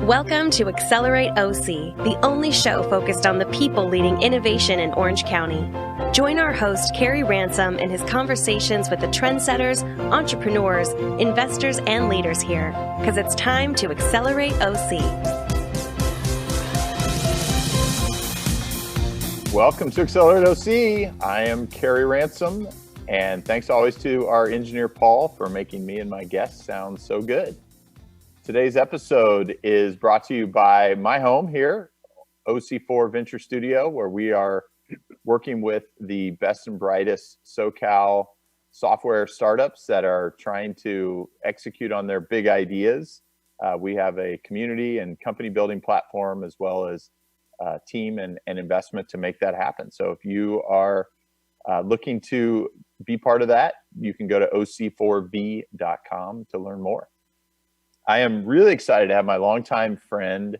Welcome to Accelerate OC, the only show focused on the people leading innovation in Orange County. Join our host, Kerry Ransom, in his conversations with the trendsetters, entrepreneurs, investors, and leaders here, because it's time to Accelerate OC. Welcome to Accelerate OC. I am Kerry Ransom, and thanks always to our engineer, Paul, for making me and my guests sound so good. Today's episode is brought to you by my home here, OC4 Venture Studio, where we are working with the best and brightest SoCal software startups that are trying to execute on their big ideas. We have a community and company building platform, as well as team and investment to make that happen. So if you are looking to be part of that, you can go to oc4v.com to learn more. I am really excited to have my longtime friend,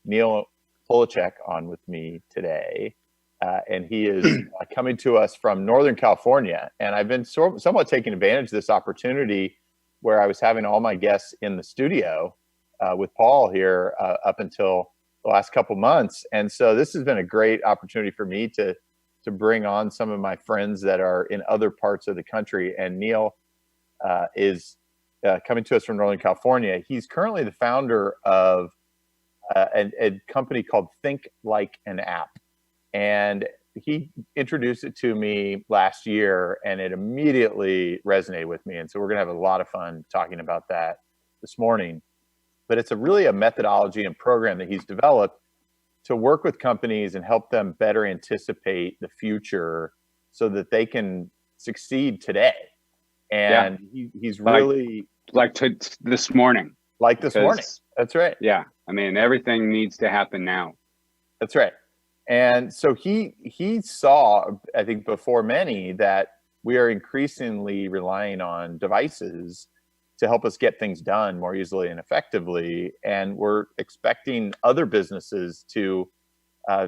Neal Polachek, on with me today. And he is coming to us from Northern California. And I've been somewhat taking advantage of this opportunity where I was having all my guests in the studio with Paul here up until the last couple months. And so this has been a great opportunity for me to bring on some of my friends that are in other parts of the country. And Neal is coming to us from Northern California. He's currently the founder of a company called THINKLIKEANAPP. And he introduced it to me last year, and it immediately resonated with me. And so we're going to have a lot of fun talking about that this morning. But it's really a methodology and program that he's developed to work with companies and help them better anticipate the future so that they can succeed today. And he's really this morning. Like this morning. That's right. Yeah. I mean, everything needs to happen now. That's right. And so he saw, I think before many, that we are increasingly relying on devices to help us get things done more easily and effectively. And we're expecting other businesses to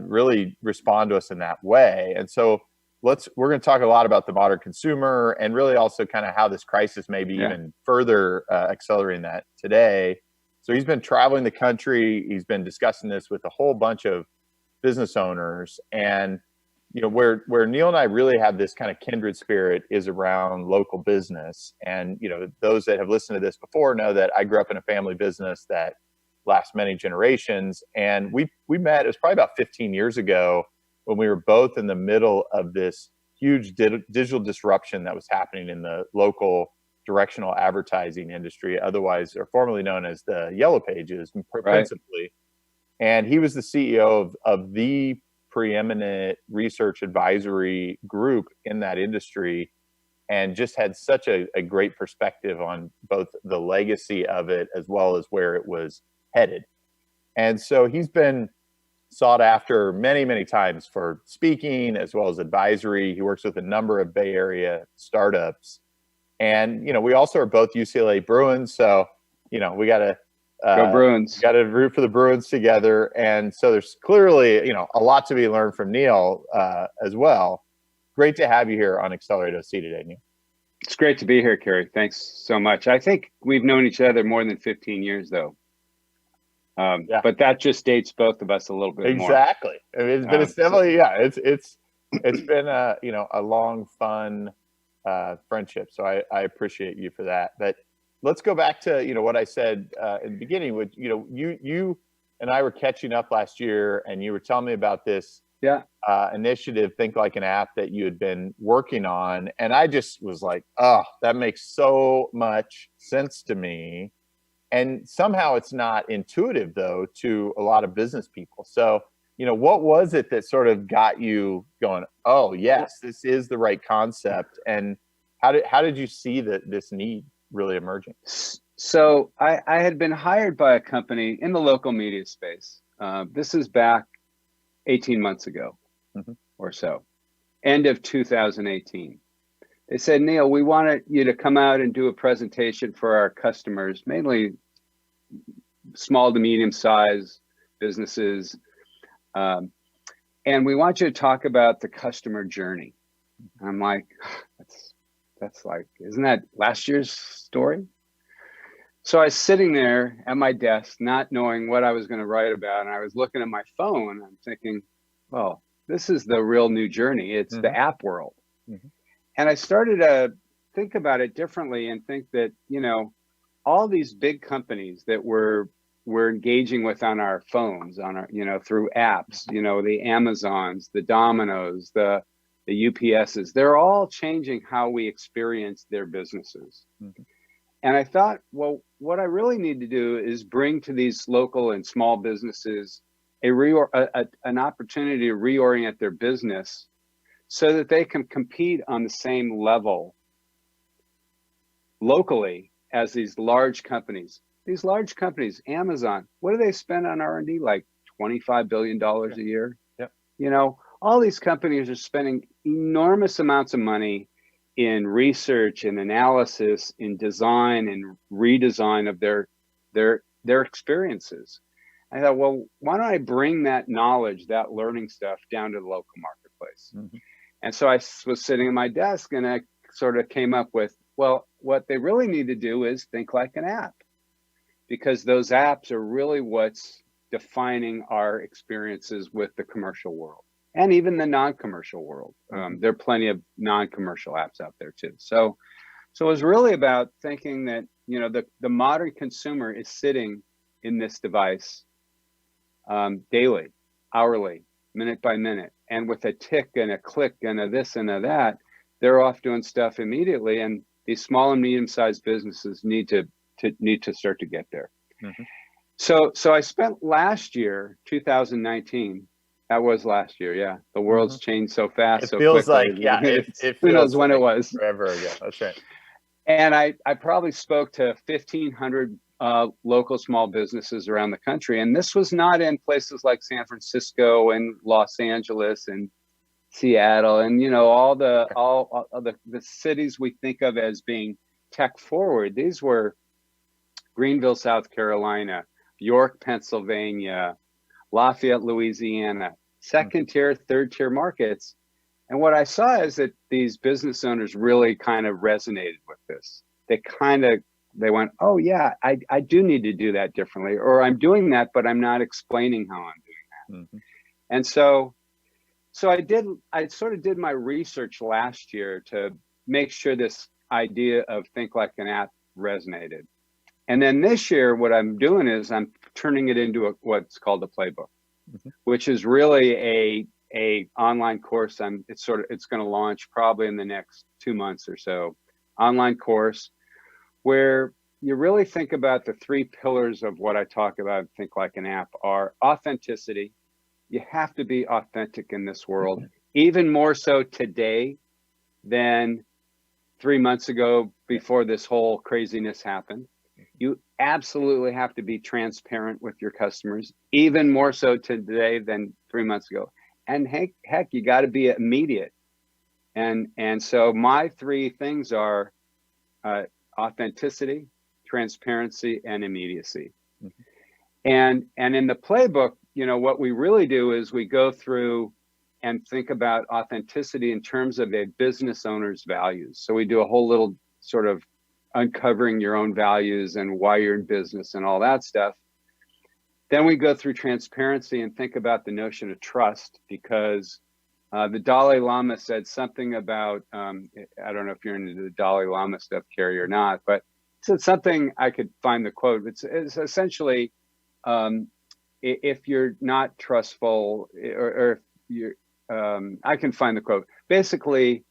really respond to us in that way. And so we're going to talk a lot about the modern consumer and really also kind of how this crisis may be even further accelerating that today. So he's been traveling the country. He's been discussing this with a whole bunch of business owners. And, you know, where Neal and I really have this kind of kindred spirit is around local business. And, you know, those that have listened to this before know that I grew up in a family business that lasts many generations. And we met, it was probably about 15 years ago, when we were both in the middle of this huge digital disruption that was happening in the local directional advertising industry, otherwise or formerly known as the Yellow Pages, principally. And he was the CEO of the preeminent research advisory group in that industry, and just had such a great perspective on both the legacy of it as well as where it was headed. And so he's been sought after many, many times for speaking as well as advisory. He works with a number of Bay Area startups. And, you know, we also are both UCLA Bruins. So, you know, we got to go Bruins. Got to root for the Bruins together. And so there's clearly, you know, a lot to be learned from Neal as well. Great to have you here on Accelerate OC today, Neal. It's great to be here, Kerry. Thanks so much. I think we've known each other more than 15 years, though. But that just dates both of us a little bit more. Exactly. I mean, it's definitely, it's been a long, fun friendship. So I appreciate you for that. But let's go back to, you know, what I said in the beginning with, you know, you and I were catching up last year, and you were telling me about this initiative, Think Like an App, that you had been working on. And I just was like, oh, that makes so much sense to me. And somehow it's not intuitive, though, to a lot of business people. So, you know, what was it that sort of got you going, oh, yes, this is the right concept? And how did you see this need really emerging? So I had been hired by a company in the local media space. This is back 18 months ago or so, end of 2018. They said, Neal, we wanted you to come out and do a presentation for our customers, mainly small to medium size businesses. And we want you to talk about the customer journey. I'm like, that's like, isn't that last year's story? So I was sitting there at my desk, not knowing what I was going to write about. And I was looking at my phone. I'm thinking, well, this is the real new journey. It's the app world. And I started to think about it differently and think that, you know, all these big companies that we're engaging with on our phones, on our, you know, through apps, you know, the Amazons, the Domino's, the UPSs, they're all changing how we experience their businesses. And I thought, well, what I really need to do is bring to these local and small businesses an opportunity to reorient their business so that they can compete on the same level locally as these large companies. These large companies, Amazon, what do they spend on R&D? Like $25 billion a year? Yep. You know, all these companies are spending enormous amounts of money in research and analysis, in design and redesign of their experiences. I thought, well, why don't I bring that knowledge, that learning stuff down to the local marketplace? And so I was sitting at my desk and I sort of came up with, well, what they really need to do is think like an app, because those apps are really what's defining our experiences with the commercial world and even the non-commercial world. There are plenty of non-commercial apps out there too. So it was really about thinking that, you know, the modern consumer is sitting in this device daily, hourly, minute by minute, and with a tick and a click and a this and a that, they're off doing stuff immediately. And these small and medium-sized businesses need to start to get there. So I spent last year, 2019. That was last year, yeah. The world's changed so fast, it so feels quickly. like, yeah, it feels who knows when like it was? Forever ago. That's right. And I probably spoke to 1,500 local small businesses around the country, and this was not in places like San Francisco and Los Angeles and Seattle and, you know, all the cities we think of as being tech forward. These were Greenville, South Carolina, York, Pennsylvania, Lafayette, Louisiana, second tier, third tier markets. And what I saw is that these business owners really kind of resonated with this. They went, oh yeah, I do need to do that differently, or I'm doing that, but I'm not explaining how I'm doing that. And so I sort of did my research last year to make sure this idea of think like an app resonated. And then this year, what I'm doing is I'm turning it into what's called a playbook, which is really a online course. It's going to launch probably in the next 2 months or so. Online course where you really think about the 3 pillars of what I talk about, think like an app, are authenticity. You have to be authentic in this world, even more so today than 3 months ago before this whole craziness happened. You absolutely have to be transparent with your customers, even more so today than 3 months ago. And heck, you got to be immediate. And so my 3 things are authenticity, transparency, and immediacy. And in the playbook, you know, what we really do is we go through and think about authenticity in terms of a business owner's values. So we do a whole little sort of uncovering your own values and why you're in business and all that stuff. Then we go through transparency and think about the notion of trust, because the Dalai Lama said something about, I don't know if you're into the Dalai Lama stuff, Carrie, or not, but it's something, I could find the quote. It's essentially, if you're not trustful, or if you're, I can find the quote. Basically,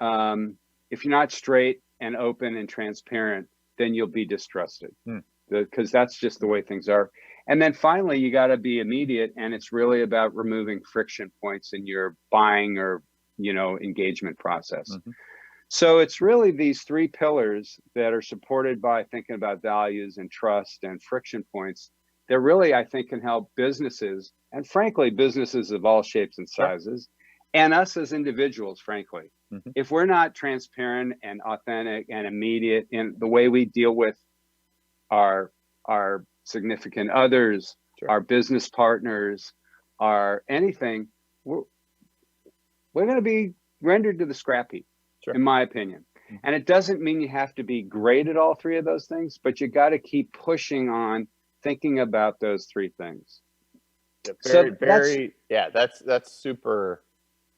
if you're not straight and open and transparent, then you'll be distrusted, because that's just the way things are. And then finally, you got to be immediate, and it's really about removing friction points in your buying or, you know, engagement process. So it's really these 3 pillars that are supported by thinking about values and trust and friction points that really, I think, can help businesses, and frankly, businesses of all shapes and sizes, and us as individuals, frankly. If we're not transparent and authentic and immediate in the way we deal with our significant others, our business partners, our anything, we're going to be rendered to the scrap heap, in my opinion. And it doesn't mean you have to be great at all three of those things, but you got to keep pushing on thinking about those three things. Yeah, that's super.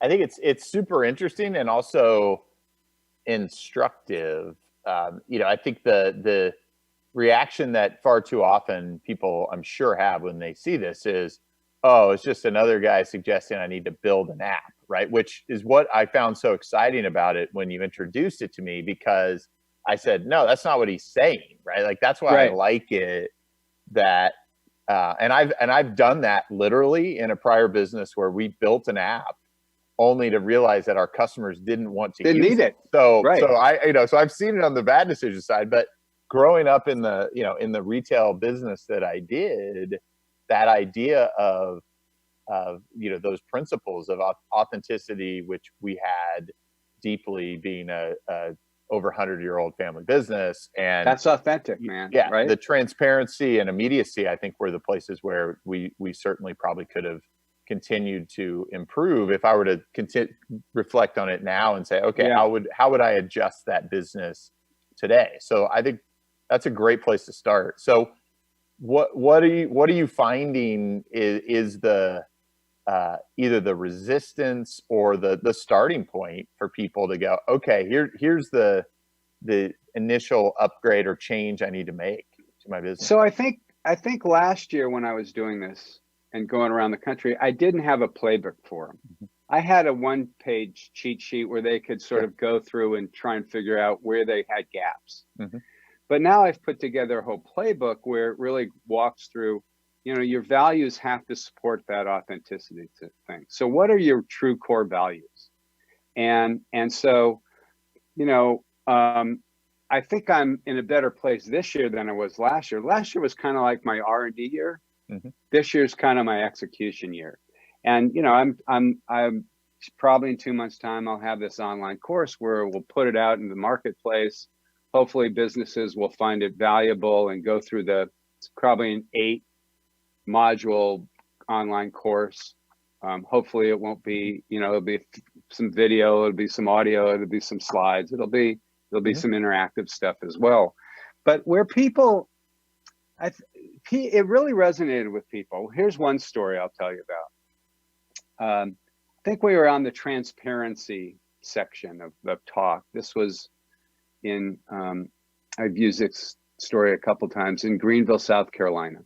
I think it's super interesting and also instructive. I think the reaction that far too often people, I'm sure, have when they see this is, oh, it's just another guy suggesting I need to build an app, right? Which is what I found so exciting about it when you introduced it to me, because I said, no, that's not what he's saying, right? Like, that's why I like it. That and I've done that literally in a prior business where we built an app only to realize that our customers didn't want to use it. So I've seen it on the bad decision side, but growing up in the retail business that I did, that idea of those principles of authenticity, which we had deeply, being a over 100-year-old family business, and that's authentic, man. Yeah, right? The transparency and immediacy, I think, were the places where we certainly probably could have continued to improve. If I were to reflect on it now and say, okay, how would I adjust that business today? So I think that's a great place to start. So what are you finding is the either the resistance or the starting point for people to go, okay, here's the initial upgrade or change I need to make to my business? So I think last year when I was doing this and going around the country, I didn't have a playbook for them. Mm-hmm. I had a one-page cheat sheet where they could sort of go through and try and figure out where they had gaps. Mm-hmm. But now I've put together a whole playbook where it really walks through, your values have to support that authenticity thing. So what are your true core values? And so, I think I'm in a better place this year than I was last year. Last year was kind of like my R&D year. Mm-hmm. This year's kind of my execution year. And, I'm probably in 2 months' time, I'll have this online course where we'll put it out in the marketplace. Hopefully businesses will find it valuable and go through it's probably an 8-module online course. Hopefully it won't be, it'll be some video, it'll be some audio, it'll be some slides, there'll be mm-hmm. some interactive stuff as well. But where people, it really resonated with people. Here's one story I'll tell you about. I think we were on the transparency section of the talk. This was in, I've used this story a couple times, in Greenville, South Carolina.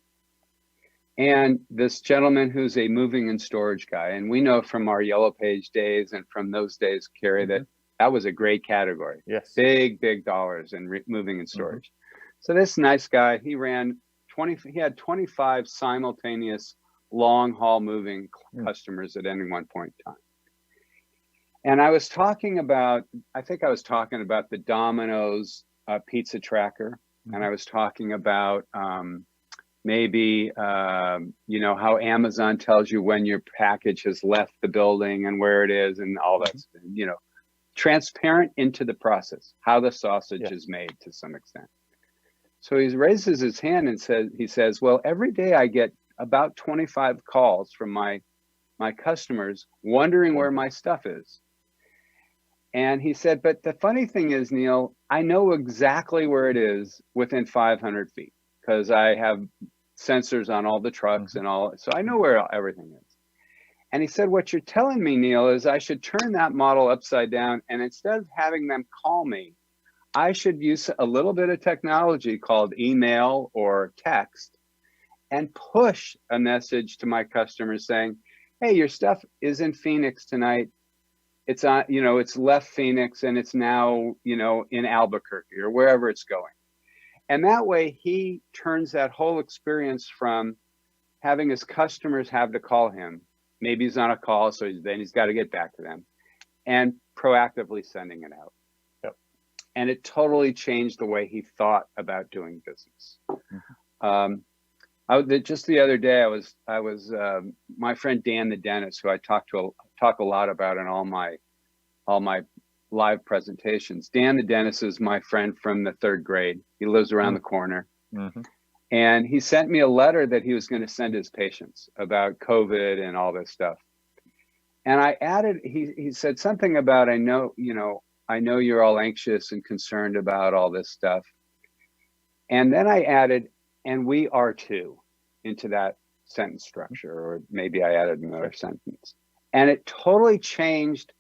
And this gentleman who's a moving and storage guy, and we know from our Yellow Page days and from those days, Carrie, mm-hmm. that was a great category. Yes. Big dollars in moving and storage. Mm-hmm. So this nice guy, he had 25 simultaneous long haul moving customers at any one point in time. And I was talking about the Domino's pizza tracker. Mm-hmm. And I was talking about maybe, how Amazon tells you when your package has left the building and where it is and all that, mm-hmm. Transparent into the process, how the sausage is made to some extent. So he raises his hand and says, well, every day I get about 25 calls from my customers wondering where my stuff is. And he said, but the funny thing is, Neal, I know exactly where it is within 500 feet because I have sensors on all the trucks mm-hmm. and all. So I know where everything is. And he said, what you're telling me, Neal, is I should turn that model upside down. And instead of having them call me, I should use a little bit of technology called email or text and push a message to my customers saying, hey, your stuff is in Phoenix tonight. It's on, it's left Phoenix and it's now, in Albuquerque or wherever it's going. And that way he turns that whole experience from having his customers have to call him. Maybe he's on a call, so then he's got to get back to them, and proactively sending it out. Yep. And it totally changed the way he thought about doing business. Mm-hmm. Just the other day, I was my friend Dan the dentist, who I talk a lot about in all my live presentations. Dan the dentist is my friend from the 3rd grade. He lives around the corner. Mm-hmm. And he sent me a letter that he was going to send his patients about COVID and all this stuff. And I added, he said something about, I know I know you're all anxious and concerned about all this stuff. And then I added, and we are too, into that sentence structure, or maybe I added another sentence. And it totally changed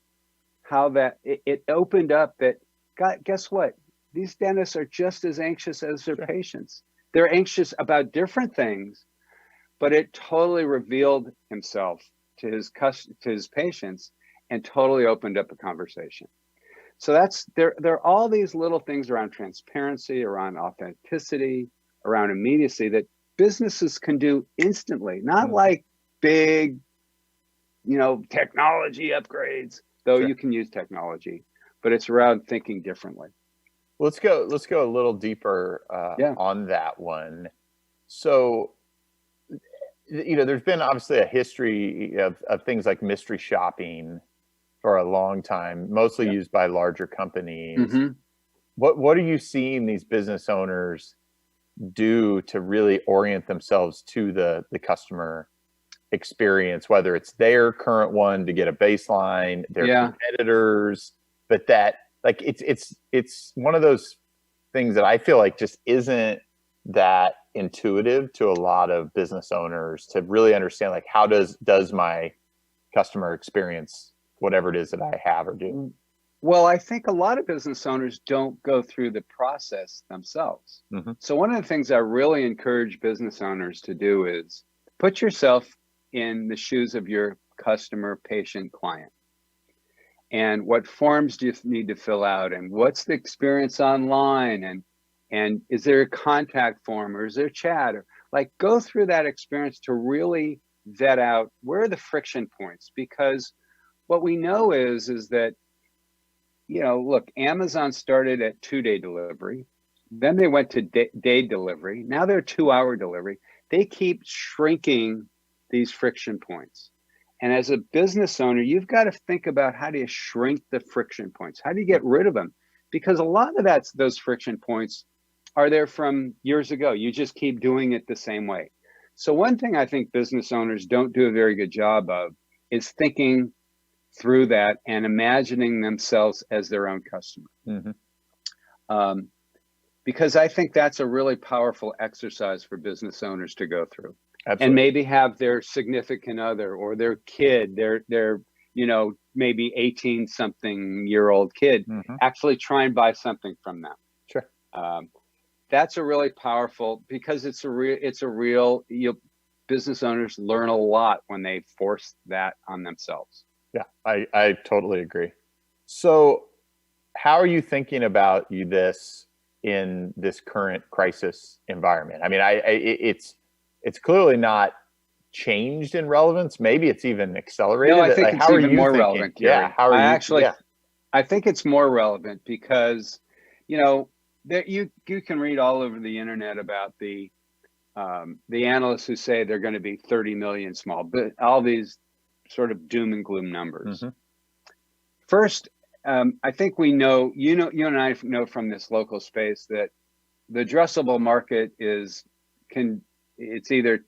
how it opened up that, God, guess what? These dentists are just as anxious as their patients. They're anxious about different things, but it totally revealed himself to his patients and totally opened up a conversation. So there are all these little things around transparency, around authenticity, around immediacy that businesses can do instantly, not like big, technology upgrades, though you can use technology, but it's around thinking differently. Let's go a little deeper on that one. So, there's been obviously a history of things like mystery shopping for a long time, mostly used by larger companies. Mm-hmm. What are you seeing these business owners do to really orient themselves to the customer experience, whether it's their current one to get a baseline, their competitors, but that like it's one of those things that I feel like just isn't that intuitive to a lot of business owners to really understand, like, how does my customer experience whatever it is that I have or do? Well, I think a lot of business owners don't go through the process themselves. Mm-hmm. So one of the things I really encourage business owners to do is put yourself in the shoes of your customer, patient, client. And what forms do you need to fill out? And what's the experience online? And is there a contact form, or is there chat? Or like, go through that experience to really vet out where are the friction points. Because what we know is that, look, Amazon started at 2-day delivery. Then they went to day delivery. Now they're 2-hour delivery. They keep shrinking these friction points. And as a business owner, you've got to think about, how do you shrink the friction points? How do you get rid of them? Because a lot of those friction points are there from years ago. You just keep doing it the same way. So one thing I think business owners don't do a very good job of is thinking through that and imagining themselves as their own customer. Mm-hmm. Because I think that's a really powerful exercise for business owners to go through. Absolutely. And maybe have their significant other or their kid, their maybe 18-something-year-old kid, mm-hmm. actually try and buy something from them. Sure. That's a really powerful, because it's a real business owners learn a lot when they force that on themselves. Yeah, I totally agree. So how are you thinking about this in this current crisis environment? I mean, it's clearly not changed in relevance. Maybe it's even accelerated. No, I think it's even more relevant. Yeah, how are you? I think it's more relevant because, that you can read all over the internet about the analysts who say they're going to be 30 million small, but all these sort of doom and gloom numbers. Mm-hmm. First, I think we know, you and I know from this local space that the addressable market it's either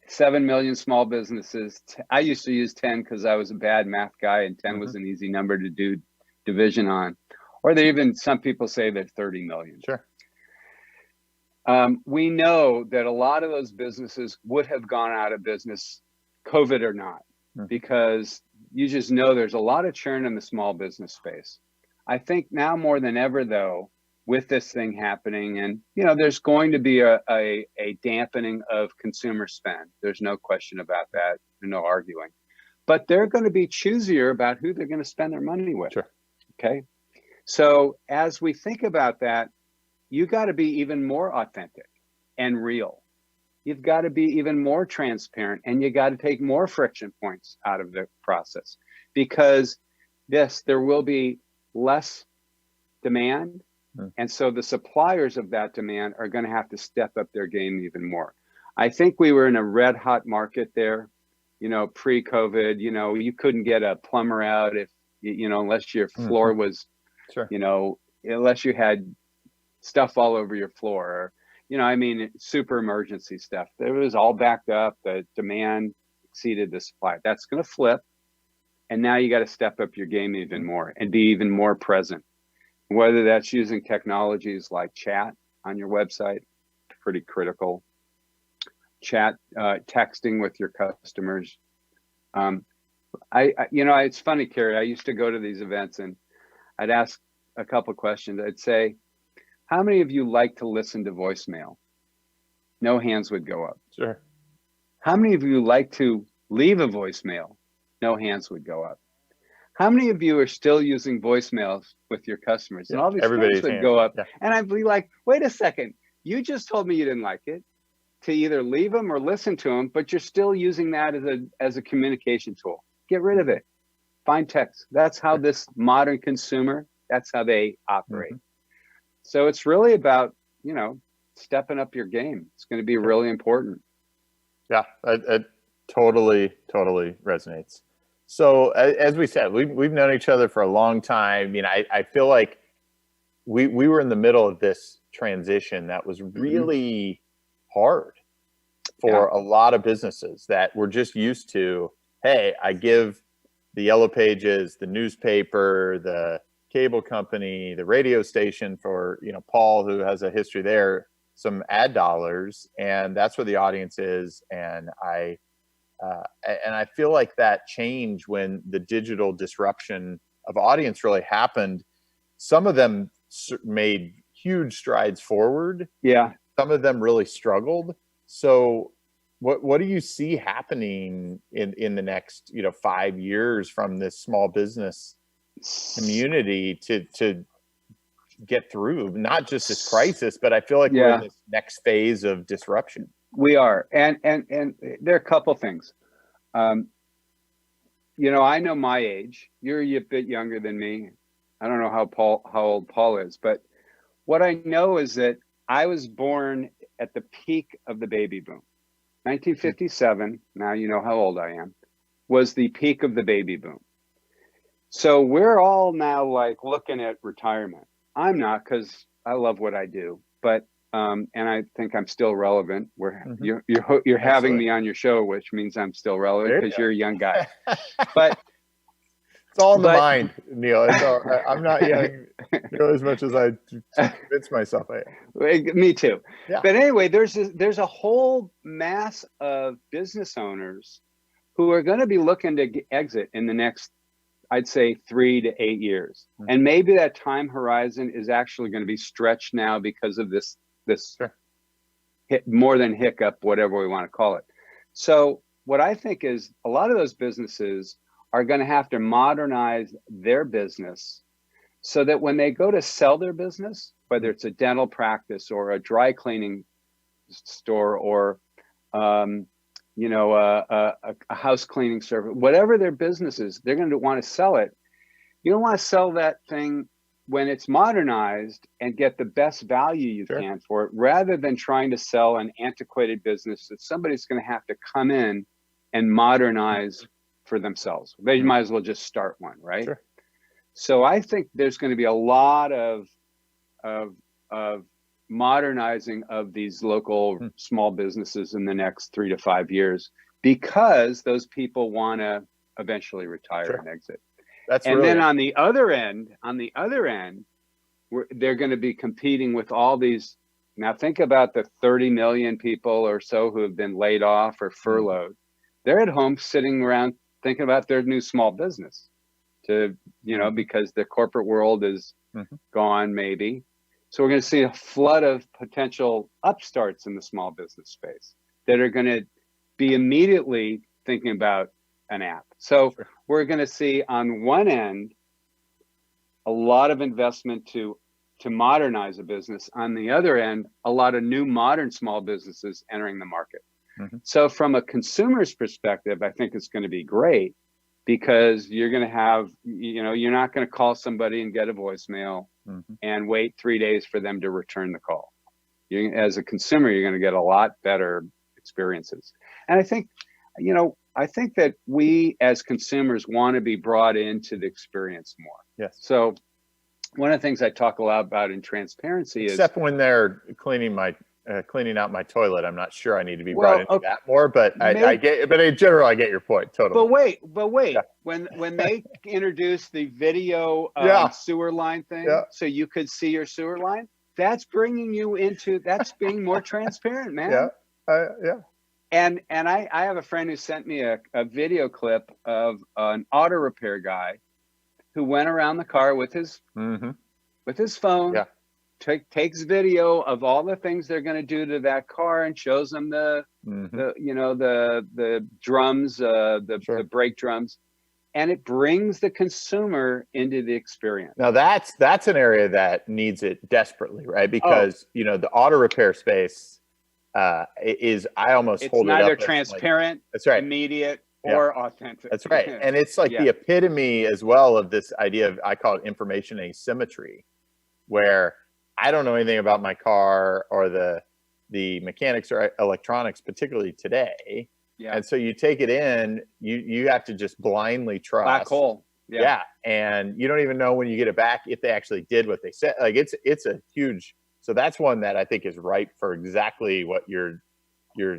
7 million small businesses. I used to use 10 because I was a bad math guy, and 10 mm-hmm. was an easy number to do division on. Or some people say they're 30 million. Sure. We know that a lot of those businesses would have gone out of business, COVID or not, mm-hmm. because you just know there's a lot of churn in the small business space. I think now more than ever, though, with this thing happening, and there's going to be a dampening of consumer spend. There's no question about that, no arguing. But they're going to be choosier about who they're going to spend their money with. Sure. Okay. So as we think about that, you got to be even more authentic and real. You've got to be even more transparent, and you got to take more friction points out of the process, because there will be less demand. And so the suppliers of that demand are going to have to step up their game even more. I think we were in a red hot market there, pre-COVID. You couldn't get a plumber out if, unless your floor mm-hmm. was, sure. Unless you had stuff all over your floor, super emergency stuff. It was all backed up. The demand exceeded the supply. That's going to flip. And now you got to step up your game even more and be even more present. Whether that's using technologies like chat on your website, pretty critical. Chat, texting with your customers. It's funny, Carrie, I used to go to these events and I'd ask a couple questions. I'd say, how many of you like to listen to voicemail? No hands would go up. Sure. How many of you like to leave a voicemail? No hands would go up. How many of you are still using voicemails with your customers? And all these hands would go up. Yeah. And I'd be like, wait a second, you just told me you didn't like it, to either leave them or listen to them, but you're still using that as a communication tool. Get rid of it. Find text. That's how this modern consumer, that's how they operate. So it's really about, stepping up your game. It's going to be really important. Yeah, it totally resonates. So as we said, we've known each other for a long time. I feel like we were in the middle of this transition that was really hard for a lot of businesses that were just used to, hey, I give the Yellow Pages, the newspaper, the cable company, the radio station for, Paul, who has a history there, some ad dollars, and that's where the audience is. And I feel like that change when the digital disruption of audience really happened. Some of them made huge strides forward. Yeah. Some of them really struggled. So what do you see happening in the next 5 years from this small business community to get through not just this crisis, but I feel like we're in this next phase of disruption? We are, and there are a couple things. I know my age. You're a bit younger than me. I don't know how old Paul is, but what I know is that I was born at the peak of the baby boom. 1957, now you know how old I am, was the peak of the baby boom. So we're all now like looking at retirement. I'm not, because I love what I do, but and I think I'm still relevant. You're having me on your show, which means I'm still relevant because you're a young guy. But it's all in the mind, Neal. I'm not young as much as I convince myself I am. Me too. Yeah. But anyway, there's a whole mass of business owners who are going to be looking to exit in the next, I'd say, 3 to 8 years. And maybe that time horizon is actually going to be stretched now because of this more than hiccup, whatever we want to call it. So what I think is a lot of those businesses are going to have to modernize their business so that when they go to sell their business, whether it's a dental practice or a dry cleaning store or a house cleaning service, whatever their business is, they're going to want to sell it. You don't want to sell that thing when it's modernized and get the best value you can for it, rather than trying to sell an antiquated business that somebody's going to have to come in and modernize for themselves. They might as well just start one, right? Sure. So I think there's going to be a lot of modernizing of these local small businesses in the next 3 to 5 years, because those people want to eventually retire and exit. Then on the other end, they're going to be competing with all these. Now think about the 30 million people or so who have been laid off or furloughed. They're at home sitting around thinking about their new small business because the corporate world is gone maybe. So we're going to see a flood of potential upstarts in the small business space that are going to be immediately thinking about an app. So we're going to see on one end a lot of investment to modernize a business. On the other end, a lot of new modern small businesses entering the market. So from a consumer's perspective, I think it's going to be great, because you're going to have, you're not going to call somebody and get a voicemail and wait 3 days for them to return the call. As a consumer, you're going to get a lot better experiences. And I think that we as consumers want to be brought into the experience more. Yes. So one of the things I talk a lot about in transparency except when they're cleaning my cleaning out my toilet. I'm not sure I need to be Well, brought into that more, but I get. But in general, I get your point totally. But wait. Yeah. When they introduced the video sewer line thing, so you could see your sewer line, that's bringing you into that's being more transparent, man. Yeah. And I have a friend who sent me a video clip of an auto repair guy who went around the car with his phone. Yeah. Takes video of all the things they're going to do to that car and shows them the drums, the brake drums, and it brings the consumer into the experience. Now that's an area that needs it desperately, right? Because the auto repair space is, I almost hold it up. It's neither transparent, that's right, immediate, or authentic. That's right, and it's like the epitome as well of this idea of, I call it information asymmetry, where I don't know anything about my car or the mechanics or electronics, particularly today. Yeah. And so you take it in, you have to just blindly trust. Black hole. Yeah. And you don't even know when you get it back if they actually did what they said. Like it's a huge, so that's one that I think is ripe for exactly what you're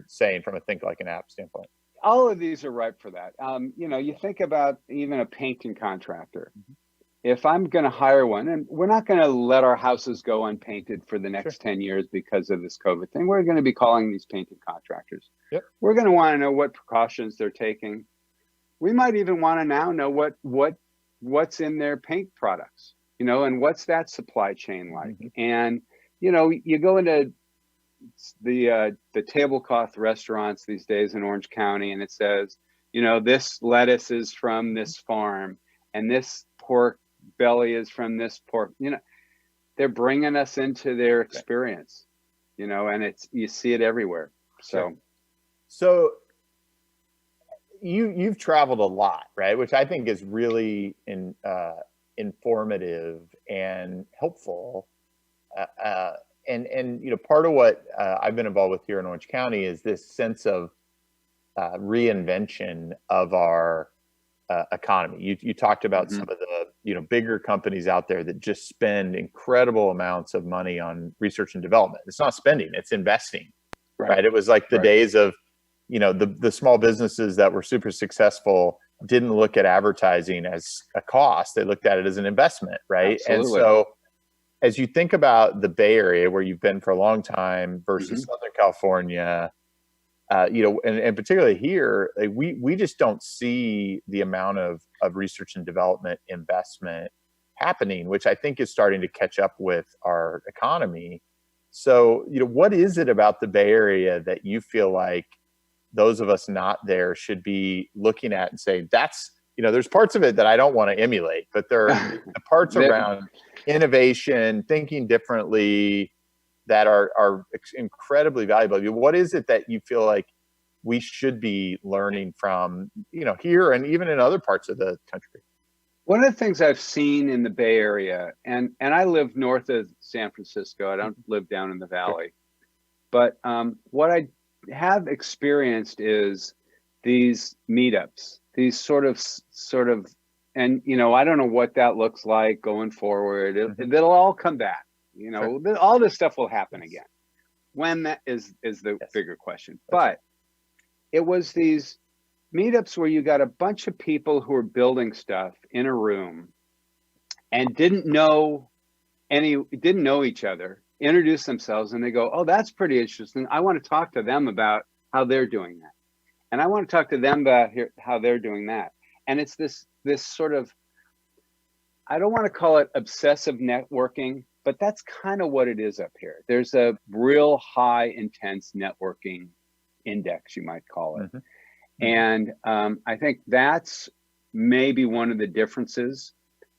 saying from a Think Like an App standpoint. All of these are ripe for that. You think about even a painting contractor. If I'm going to hire one, and we're not going to let our houses go unpainted for the next 10 years because of this COVID thing, we're going to be calling these painting contractors. Yep. We're going to want to know what precautions they're taking. We might even want to now know what's in their paint products, and what's that supply chain like. And, you go into the tablecloth restaurants these days in Orange County, and it says, this lettuce is from this farm, and this pork belly is from this pork. They're bringing us into their experience, and you see it everywhere. So you've traveled a lot, right? Which I think is really informative and helpful. And part of what I've been involved with here in Orange County is this sense of reinvention of our economy. You talked about some of the bigger companies out there that just spend incredible amounts of money on research and development. It's not spending, it's investing, right? It was like the days of the small businesses that were super successful didn't look at advertising as a cost. They looked at it as an investment, right? Absolutely. And so as you think about the Bay Area, where you've been for a long time, versus Southern California, and particularly here, we just don't see the amount of research and development investment happening, which I think is starting to catch up with our economy. So, what is it about the Bay Area that you feel like those of us not there should be looking at and saying, that's, there's parts of it that I don't want to emulate, but there are the parts around innovation, thinking differently, that are incredibly valuable. What is it that you feel like we should be learning from, here and even in other parts of the country? One of the things I've seen in the Bay Area, and I live north of San Francisco, I don't live down in the valley, but what I have experienced is these meetups, these sort of, and I don't know what that looks like going forward. It'll all come back. All this stuff will happen again. When that is the bigger question. But it was these meetups where you got a bunch of people who were building stuff in a room and didn't know each other, introduce themselves, and they go, "Oh, that's pretty interesting. I want to talk to them about how they're doing that. And I want to talk to them about how they're doing that." And it's this sort of, I don't want to call it obsessive networking, but that's kind of what it is up here. There's a real high intense networking index, you might call it. And I think that's maybe one of the differences.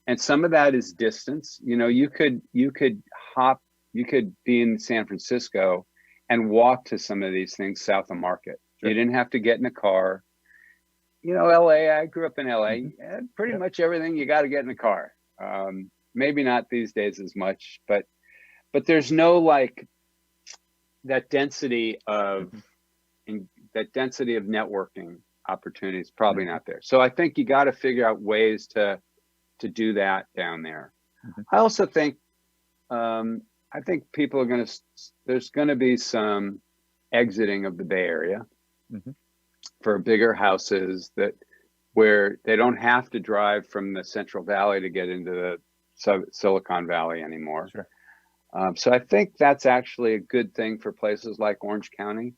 And some of that is distance. You could be in San Francisco and walk to some of these things south of Market. You didn't have to get in a car. LA, I grew up in LA. Pretty much everything you got to get in a car. Maybe not these days as much, but there's no like that density of networking opportunities, probably not there. So I think you got to figure out ways to do that down there. I also think I think people are going to, there's going to be some exiting of the Bay Area for bigger houses where they don't have to drive from the Central Valley to get into the Silicon Valley anymore. Sure. So I think that's actually a good thing for places like Orange County.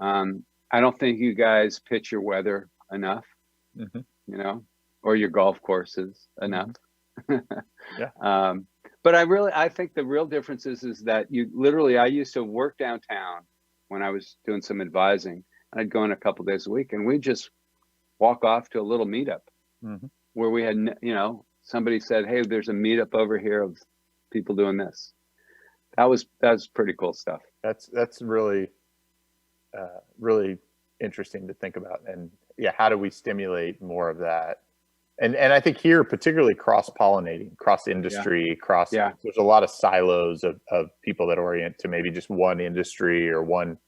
I don't think you guys pitch your weather enough, you know, or your golf courses enough. Yeah. But I think the real difference is that I used to work downtown when I was doing some advising. I'd go in a couple days a week, and we'd just walk off to a little meetup where we had, you know, somebody said, "Hey, there's a meetup over here of people doing this." That was pretty cool stuff. That's really really interesting to think about. And yeah, how do we stimulate more of that? And I think here, particularly cross-pollinating, cross-industry, there's a lot of silos of people that orient to maybe just one industry or one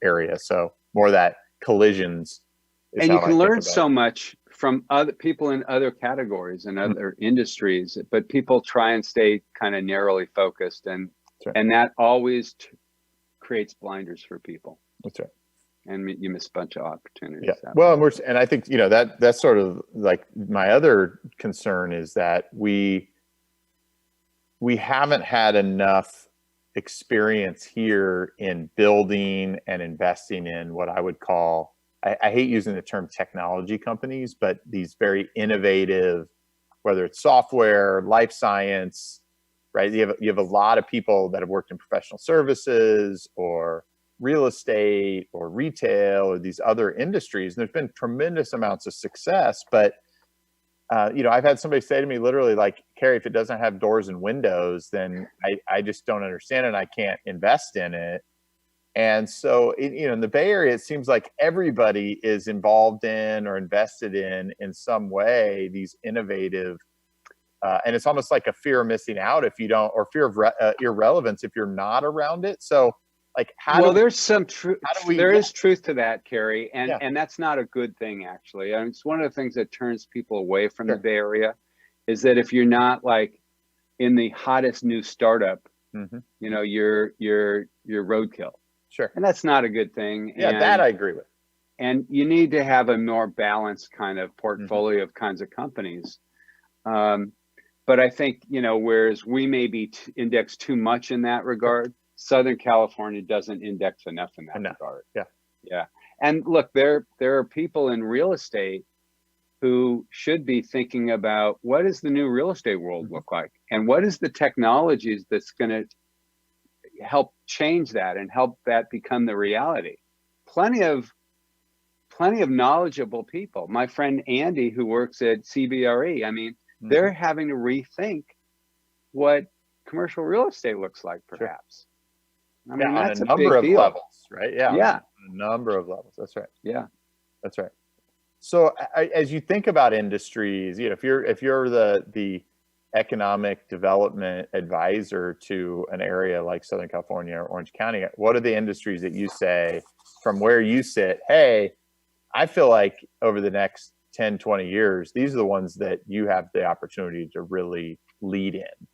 area. So more of that collisions. And you can learn so much from other people in other categories and other industries, but people try and stay kind of narrowly focused, and that always creates blinders for people. That's right. And you miss a bunch of opportunities. Yeah. Well, and I think, you know, that's sort of like my other concern is that we haven't had enough experience here in building and investing in what I would call, I hate using the term technology companies, but these very innovative, whether it's software, life science, right? You have a lot of people that have worked in professional services or real estate or retail or these other industries. And there's been tremendous amounts of success, but you know, I've had somebody say to me literally like, "Carrie, if it doesn't have doors and windows, then I just don't understand it and I can't invest in it." And so, you know, in the Bay Area, it seems like everybody is involved in or invested in some way, these innovative, and it's almost like a fear of missing out if you don't, or fear of irrelevance if you're not around it. So like, there's some truth. There is truth to that, Carrie, and that's not a good thing, actually. I mean, it's one of the things that turns people away from the Bay Area, is that if you're not like in the hottest new startup, you know, you're roadkill. Sure. And that's not a good thing. Yeah, that I agree with. And you need to have a more balanced kind of portfolio of kinds of companies. But I think, you know, whereas we may be indexed too much in that regard, Southern California doesn't index enough in that regard. Yeah. And look, there are people in real estate who should be thinking about, what does the new real estate world look like? And what is the technologies that's going to help change that and help that become the reality? Plenty of knowledgeable people. My friend Andy, who works at CBRE, I mean, they're having to rethink what commercial real estate looks like, perhaps. I mean, that's on a number of levels, right? Yeah. On a number of levels. That's right. Yeah. That's right. So as you think about industries, you know, if you're the economic development advisor to an area like Southern California or Orange County, what are the industries that you say from where you sit, hey, I feel like over the next 10, 20 years, these are the ones that you have the opportunity to really lead in?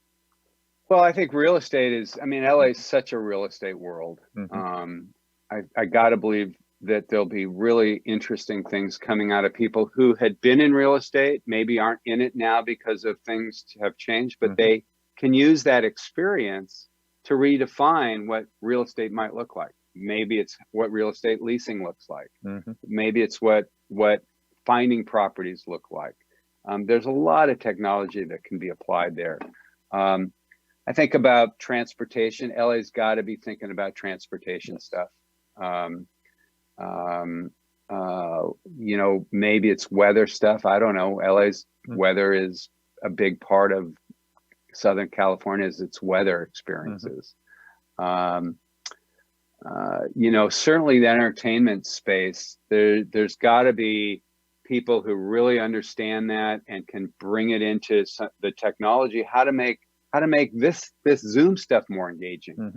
Well, I think real estate is, I mean, LA is such a real estate world. I got to believe that there'll be really interesting things coming out of people who had been in real estate, maybe aren't in it now because of things have changed, but they can use that experience to redefine what real estate might look like. Maybe it's what real estate leasing looks like. Maybe it's what finding properties look like. There's a lot of technology that can be applied there. I think about transportation. LA's got to be thinking about transportation stuff. You know, maybe it's weather stuff. I don't know. LA's weather is a big part of Southern California's its weather experiences. You know, certainly the entertainment space, there's got to be people who really understand that and can bring it into the technology, how to make this Zoom stuff more engaging.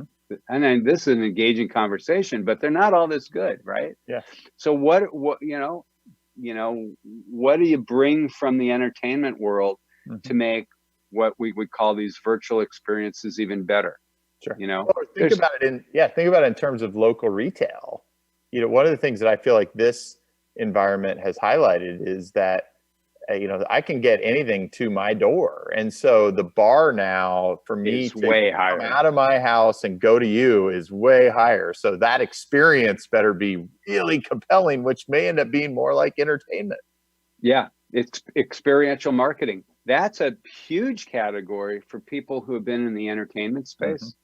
And then this is an engaging conversation, but they're not all this good, right? Yeah. So what you know, what do you bring from the entertainment world to make what we would call these virtual experiences even better? Sure. You know, Or think about it in terms of local retail. You know, one of the things that I feel like this environment has highlighted is that I can get anything to my door. And so the bar now for me is to way come higher. out of my house and go to you is way higher. So that experience better be really compelling, which may end up being more like entertainment. Yeah, it's experiential marketing. That's a huge category for people who have been in the entertainment space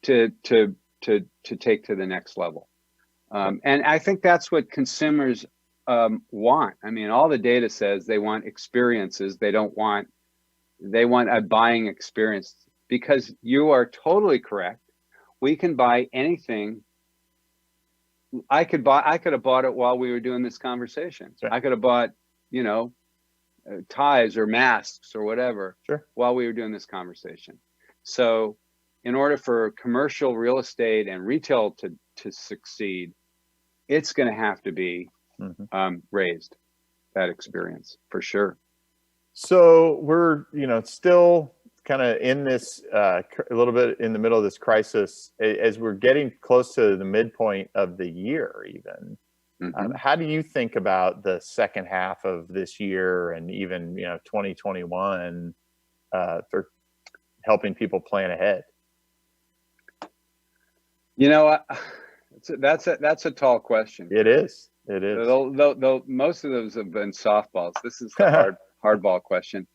to take to the next level. And I think that's what consumers want. I mean, all the data says they want experiences. They want a buying experience, because you are totally correct. We can buy anything. I could have bought it while we were doing this conversation. Right. I could have bought, ties or masks or whatever while we were doing this conversation. So in order for commercial real estate and retail to succeed, it's going to have to be raised, that experience, for sure. So we're, still kind of in this, a little bit in the middle of this crisis as we're getting close to the midpoint of the year even. How do you think about the second half of this year and even, 2021 for helping people plan ahead? That's a tall question. It is. It is. Though most of those have been softballs. This is the hardball question.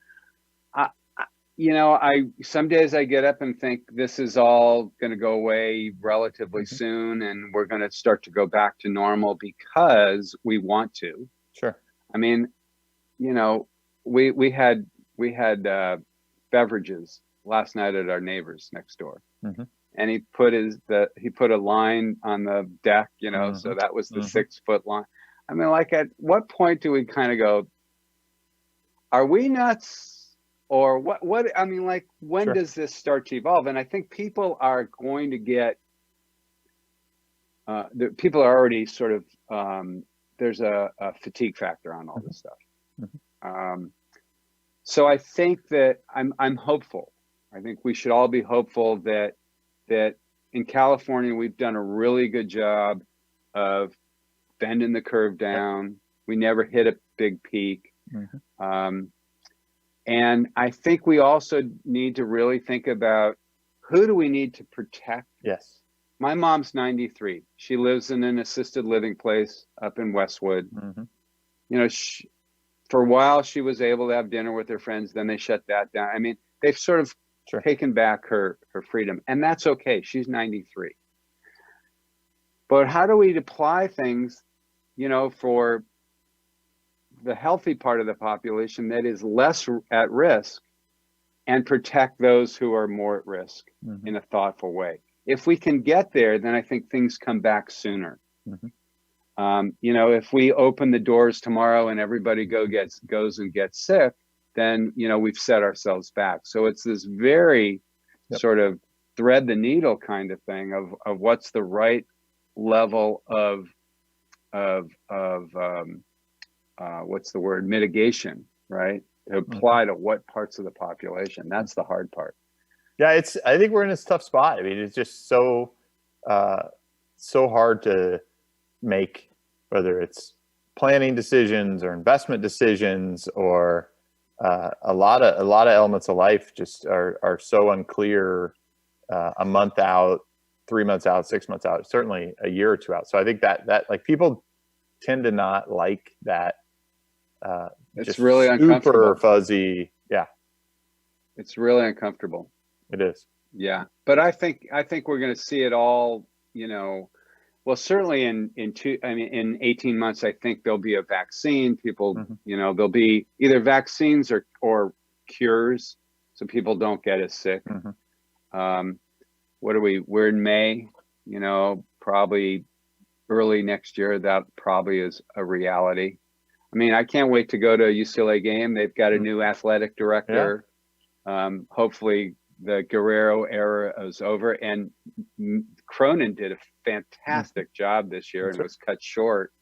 Some days I get up and think this is all going to go away relatively soon, and we're going to start to go back to normal because we want to. Sure. I mean, we had beverages last night at our neighbors next door, and he put a line on the deck, so that was the 6 foot line. I mean, like, at what point do we kind of go, are we nuts? Or what, I mean, like, when does this start to evolve? And I think people are going to get, people are already sort of, there's a fatigue factor on all this stuff. So I think that I'm hopeful. I think we should all be hopeful that in California, we've done a really good job of bending the curve down. We never hit a big peak. And I think we also need to really think about, who do we need to protect? Yes. My mom's 93. She lives in an assisted living place up in Westwood. For a while, she was able to have dinner with her friends. Then they shut that down. I mean, they've sort of taken back her freedom, and that's okay. She's 93. But how do we apply things, for the healthy part of the population that is less at risk, and protect those who are more at risk in a thoughtful way? If we can get there, then I think things come back sooner. If we open the doors tomorrow and everybody goes and gets sick, then, we've set ourselves back. So it's this very sort of thread the needle kind of thing of what's the right level of what's the word, mitigation, right? To apply to what parts of the population. That's the hard part. Yeah, I think we're in this tough spot. I mean, it's just so hard to make, whether it's planning decisions or investment decisions, or a lot of elements of life just are so unclear, a month out, 3 months out, 6 months out, certainly a year or two out. So I think that like, people tend to not like that. It's really uncomfortable. Super fuzzy. Yeah. It's really uncomfortable. It is. Yeah. But I think we're going to see it all, well, certainly in 18 months, I think there'll be a vaccine. People, there'll be either vaccines or cures, so people don't get as sick. We're in May, probably early next year, that probably is a reality. I mean, I can't wait to go to a UCLA game. They've got a new athletic director. Hopefully the Guerrero era is over. And Cronin did a fantastic job this year and was cut short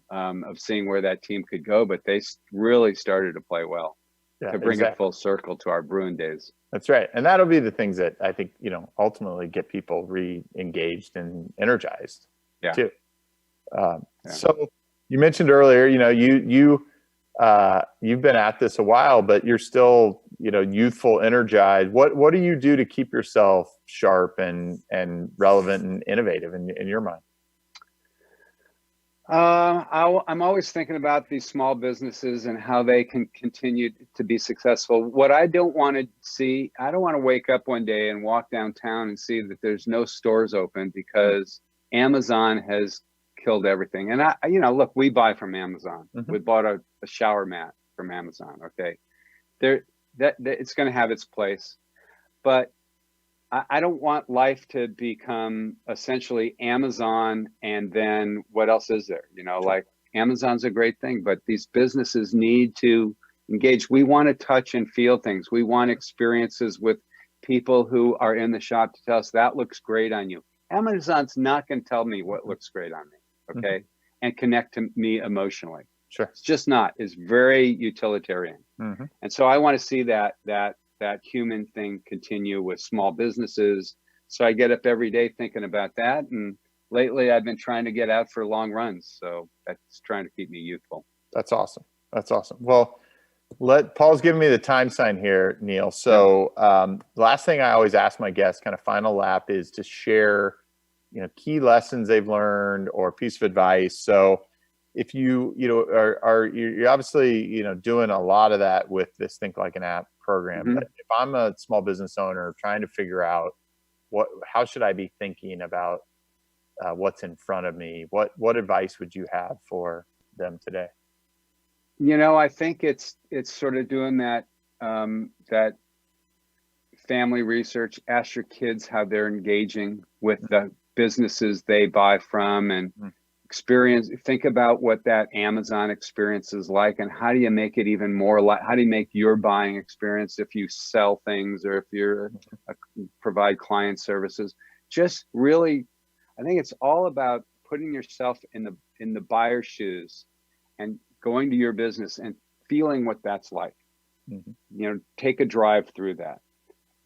of seeing where that team could go. But they really started to play well. to bring it full circle to our Bruin days. That's right. And that'll be the things that I think, ultimately get people re-engaged and energized too. So you mentioned earlier, you've been at this a while, but you're still, youthful, energized. What do you do to keep yourself sharp and relevant and innovative in your mind? I'm always thinking about these small businesses and how they can continue to be successful. What I don't want to see, I don't want to wake up one day and walk downtown and see that there's no stores open because Amazon has killed everything. And look, we buy from Amazon. Mm-hmm. We bought a shower mat from Amazon. Okay. It's going to have its place, but I don't want life to become essentially Amazon and then what else is there? Like Amazon's a great thing, but these businesses need to engage. We want to touch and feel things. We want experiences with people who are in the shop to tell us that looks great on you. Amazon's not going to tell me what looks great on me, okay? Mm-hmm. And connect to me emotionally. Sure. It's just not. It's very utilitarian. Mm-hmm. And so I want to see that human thing continue with small businesses. So I get up every day thinking about that. And lately I've been trying to get out for long runs. So that's trying to keep me youthful. That's awesome. That's awesome. Well, Paul's giving me the time sign here, Neal. So the last thing I always ask my guests, kind of final lap, is to share, key lessons they've learned or a piece of advice. So if you're obviously, doing a lot of that with this Think Like an App program. Mm-hmm. But if I'm a small business owner trying to figure out how should I be thinking about what's in front of me, what advice would you have for them today? I think it's sort of doing that family research. Ask your kids how they're engaging with the businesses they buy from, and think about what that Amazon experience is like, and how do you make it even more how do you make your buying experience if you sell things or if you're provide client services. Just really, I think it's all about putting yourself in the buyer's shoes and going to your business and feeling what that's like. Mm-hmm. Take a drive through that.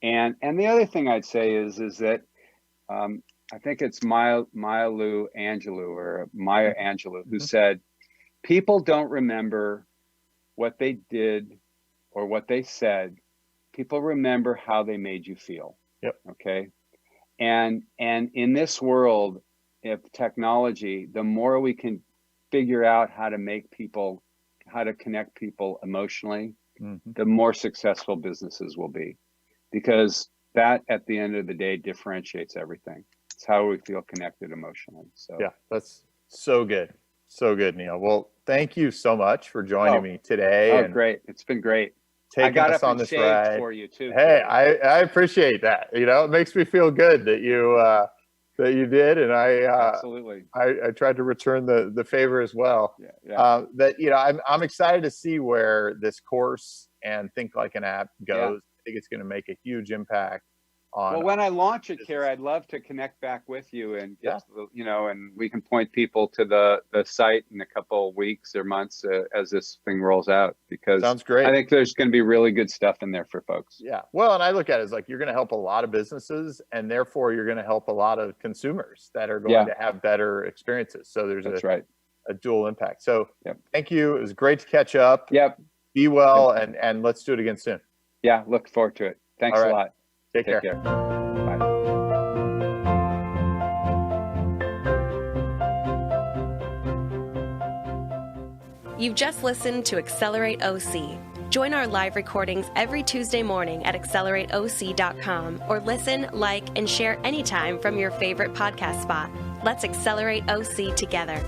And the other thing I'd say is that I think it's Maya Angelou who said, people don't remember what they did or what they said. People remember how they made you feel. Yep. Okay. And in this world of technology, the more we can figure out how to connect people emotionally, the more successful businesses will be, because that at the end of the day differentiates everything. It's how we feel connected emotionally. So yeah, that's so good. So good, Neal. Well, thank you so much for joining me today. Oh, great. It's been great. Taking I got us up on and this shaved ride for you too. Hey, I appreciate that. It makes me feel good that you did. And absolutely. I tried to return the favor as well. Yeah. I'm excited to see where this course and Think Like an App goes. Yeah. I think it's going to make a huge impact. Well, when I launch it, Kerry, I'd love to connect back with you and and we can point people to the site in a couple of weeks or months as this thing rolls out, because sounds great. I think there's going to be really good stuff in there for folks. Yeah. Well, and I look at it as like you're going to help a lot of businesses, and therefore you're going to help a lot of consumers that are going to have better experiences. So there's a dual impact. So Thank you. It was great to catch up. Yep. Be well, and let's do it again soon. Yeah. Look forward to it. Thanks a lot. Take care. Bye. You've just listened to Accelerate OC. Join our live recordings every Tuesday morning at accelerateoc.com, or listen, like, and share anytime from your favorite podcast spot. Let's accelerate OC together.